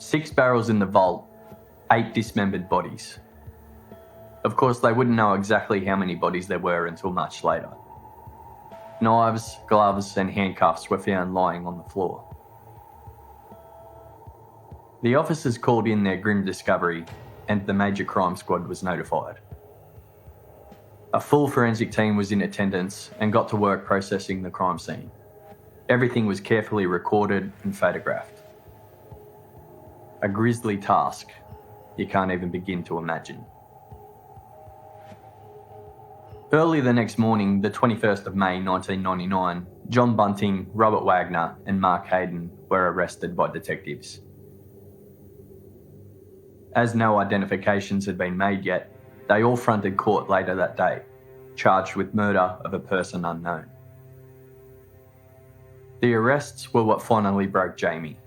6 barrels in the vault, 8 dismembered bodies. Of course, they wouldn't know exactly how many bodies there were until much later. Knives, gloves and handcuffs were found lying on the floor. The officers called in their grim discovery and the major crime squad was notified. A full forensic team was in attendance and got to work processing the crime scene. Everything was carefully recorded and photographed. A grisly task you can't even begin to imagine. Early the next morning, the 21st of May 1999, John Bunting, Robert Wagner and Mark Hayden were arrested by detectives. As no identifications had been made yet, they all fronted court later that day, charged with murder of a person unknown. The arrests were what finally broke Jamie,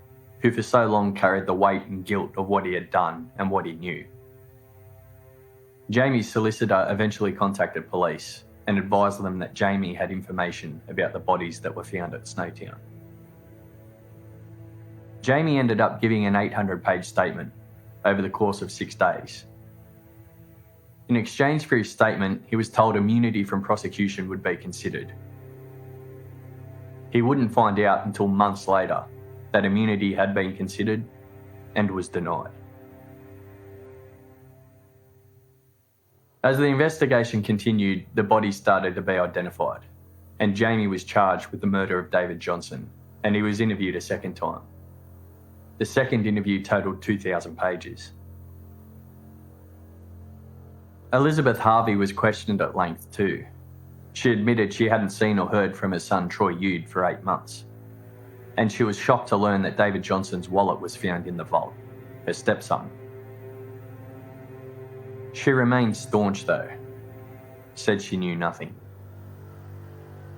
who for so long carried the weight and guilt of what he had done and what he knew. Jamie's solicitor eventually contacted police and advised them that Jamie had information about the bodies that were found at Snowtown. Jamie ended up giving an 800-page statement over the course of 6 days. In exchange for his statement, he was told immunity from prosecution would be considered. He wouldn't find out until months later that immunity had been considered and was denied. As the investigation continued, the bodies started to be identified, and Jamie was charged with the murder of David Johnson, and he was interviewed a second time. The second interview totaled 2,000 pages. Elizabeth Harvey was questioned at length too. She admitted she hadn't seen or heard from her son Troy Yude for 8 months, and she was shocked to learn that David Johnson's wallet was found in the vault, her stepson. She remained staunch though, said she knew nothing.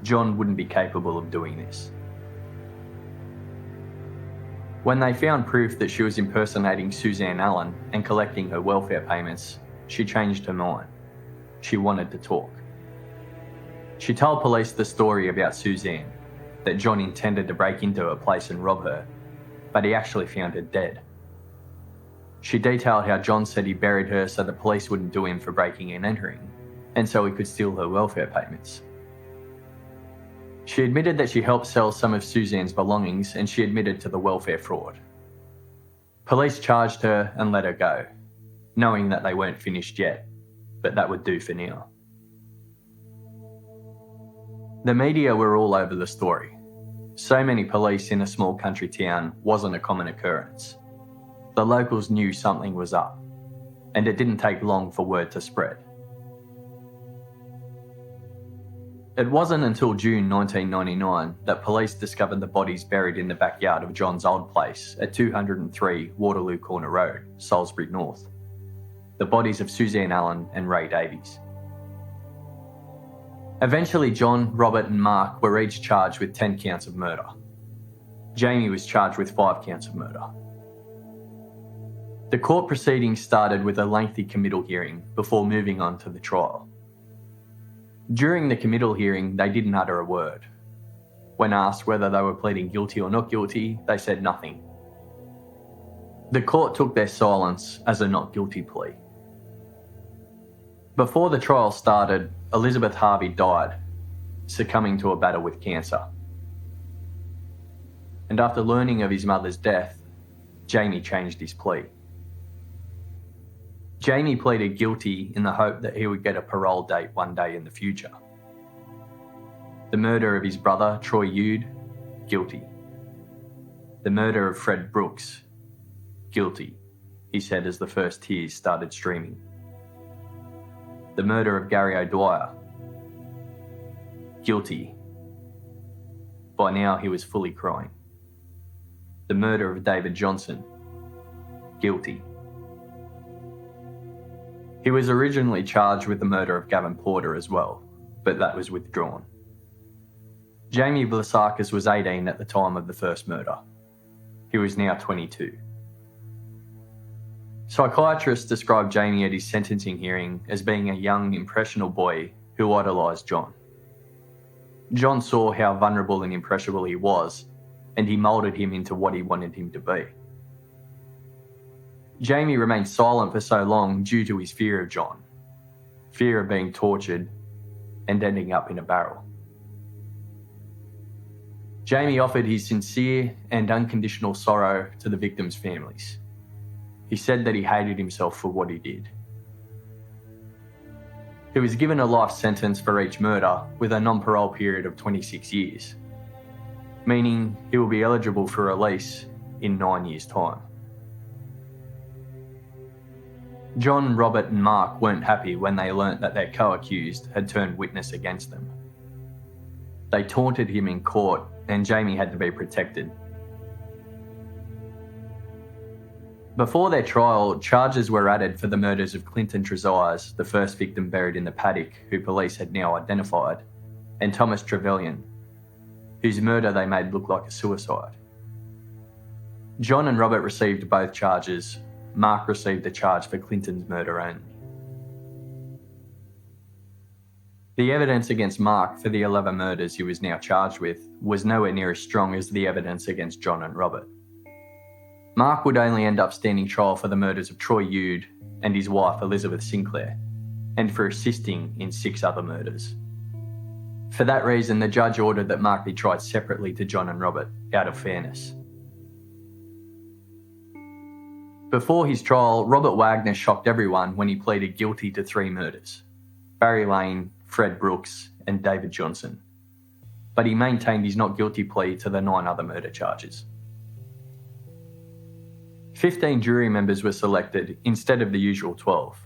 John wouldn't be capable of doing this. When they found proof that she was impersonating Suzanne Allen and collecting her welfare payments, she changed her mind. She wanted to talk. She told police the story about Suzanne, that John intended to break into her place and rob her, but he actually found her dead. She detailed how John said he buried her so the police wouldn't do him for breaking and entering, and so he could steal her welfare payments. She admitted that she helped sell some of Suzanne's belongings, and she admitted to the welfare fraud. Police charged her and let her go, knowing that they weren't finished yet, but that would do for now. The media were all over the story. So many police in a small country town wasn't a common occurrence. The locals knew something was up, and it didn't take long for word to spread. It wasn't until June 1999 that police discovered the bodies buried in the backyard of John's old place at 203 Waterloo Corner Road, Salisbury North. The bodies of Suzanne Allen and Ray Davies. Eventually, John, Robert and Mark were each charged with 10 counts of murder. Jamie was charged with 5 counts of murder. The court proceedings started with a lengthy committal hearing before moving on to the trial. During the committal hearing, they didn't utter a word. When asked whether they were pleading guilty or not guilty, they said nothing. The court took their silence as a not guilty plea. Before the trial started, Elizabeth Harvey died, succumbing to a battle with cancer. And after learning of his mother's death, Jamie changed his plea. Jamie pleaded guilty in the hope that he would get a parole date one day in the future. The murder of his brother, Troy Yude, guilty. The murder of Fred Brooks, guilty, he said as the first tears started streaming. The murder of Gary O'Dwyer, guilty. By now he was fully crying. The murder of David Johnson, guilty. He was originally charged with the murder of Gavin Porter as well, but that was withdrawn. Jamie Blasakis was 18 at the time of the first murder. He was now 22. Psychiatrists described Jamie at his sentencing hearing as being a young, impressionable boy who idolised John. John saw how vulnerable and impressionable he was, and he moulded him into what he wanted him to be. Jamie remained silent for so long due to his fear of John, fear of being tortured and ending up in a barrel. Jamie offered his sincere and unconditional sorrow to the victims' families. He said that he hated himself for what he did. He was given a life sentence for each murder with a non-parole period of 26 years, meaning he will be eligible for release in 9 years' time. John, Robert and Mark weren't happy when they learnt that their co-accused had turned witness against them. They taunted him in court and Jamie had to be protected. Before their trial, charges were added for the murders of Clinton Trezise, the first victim buried in the paddock, who police had now identified, and Thomas Trevelyan, whose murder they made look like a suicide. John and Robert received both charges. Mark received the charge for Clinton's murder only. The evidence against Mark for the 11 murders he was now charged with was nowhere near as strong as the evidence against John and Robert. Mark would only end up standing trial for the murders of Troy Ude and his wife Elizabeth Sinclair, and for assisting in 6 other murders. For that reason, the judge ordered that Mark be tried separately to John and Robert, out of fairness. Before his trial, Robert Wagner shocked everyone when he pleaded guilty to 3 murders: Barry Lane, Fred Brooks and David Johnson. But he maintained his not guilty plea to the 9 other murder charges. 15 jury members were selected instead of the usual 12.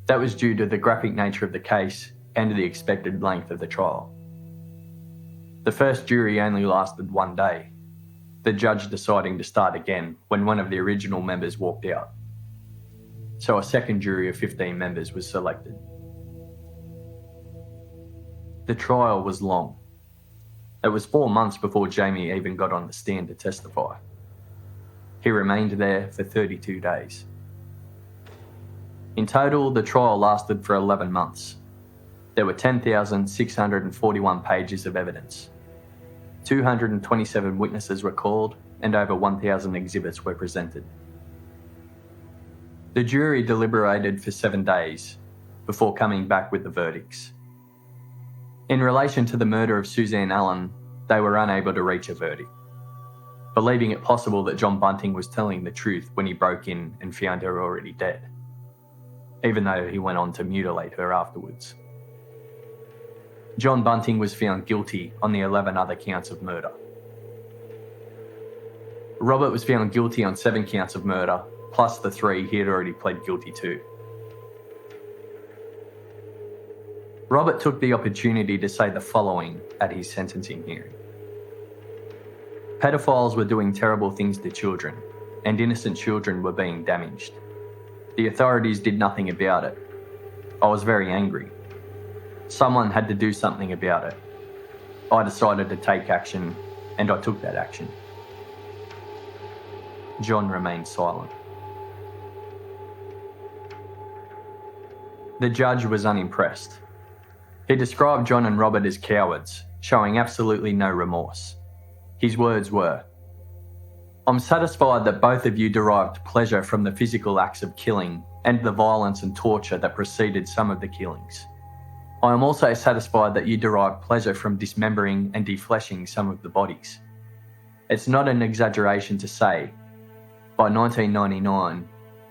That was due to the graphic nature of the case and the expected length of the trial. The first jury only lasted 1 day, the judge deciding to start again when one of the original members walked out. So a second jury of 15 members was selected. The trial was long. It was 4 months before Jamie even got on the stand to testify. He remained there for 32 days. In total, the trial lasted for 11 months. There were 10,641 pages of evidence. 227 witnesses were called and over 1,000 exhibits were presented. The jury deliberated for 7 days before coming back with the verdicts. In relation to the murder of Suzanne Allen, they were unable to reach a verdict, believing it possible that John Bunting was telling the truth when he broke in and found her already dead, even though he went on to mutilate her afterwards. John Bunting was found guilty on the 11 other counts of murder. Robert was found guilty on 7 counts of murder, plus the 3 he had already pled guilty to. Robert took the opportunity to say the following at his sentencing hearing. Pedophiles were doing terrible things to children, and innocent children were being damaged. The authorities did nothing about it. I was very angry. Someone had to do something about it. I decided to take action, and I took that action. John remained silent. The judge was unimpressed. He described John and Robert as cowards, showing absolutely no remorse. His words were, "I'm satisfied that both of you derived pleasure from the physical acts of killing and the violence and torture that preceded some of the killings. I am also satisfied that you derived pleasure from dismembering and defleshing some of the bodies. It's not an exaggeration to say, by 1999,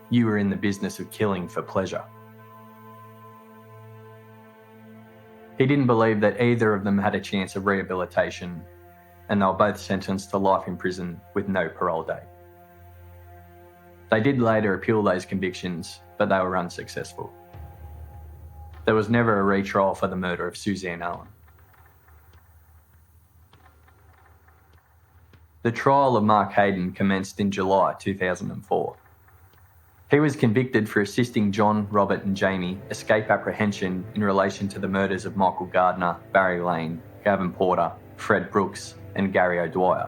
you were in the business of killing for pleasure." He didn't believe that either of them had a chance of rehabilitation, and they were both sentenced to life in prison with no parole date. They did later appeal those convictions, but they were unsuccessful. There was never a retrial for the murder of Suzanne Allen. The trial of Mark Hayden commenced in July 2004. He was convicted for assisting John, Robert and Jamie escape apprehension in relation to the murders of Michael Gardner, Barry Lane, Gavin Porter, Fred Brooks and Gary O'Dwyer.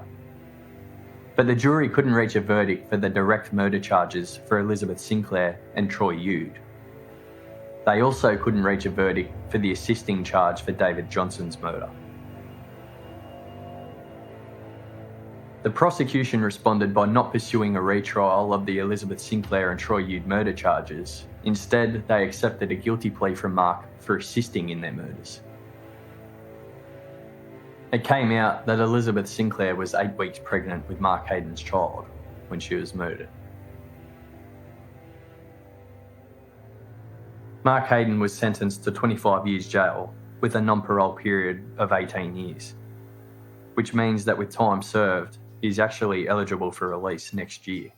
But the jury couldn't reach a verdict for the direct murder charges for Elizabeth Sinclair and Troy Ude. They also couldn't reach a verdict for the assisting charge for David Johnson's murder. The prosecution responded by not pursuing a retrial of the Elizabeth Sinclair and Troy Ude murder charges. Instead, they accepted a guilty plea from Mark for assisting in their murders. It came out that Elizabeth Sinclair was 8 weeks pregnant with Mark Hayden's child when she was murdered. Mark Hayden was sentenced to 25 years jail with a non-parole period of 18 years, which means that with time served, he's actually eligible for release next year.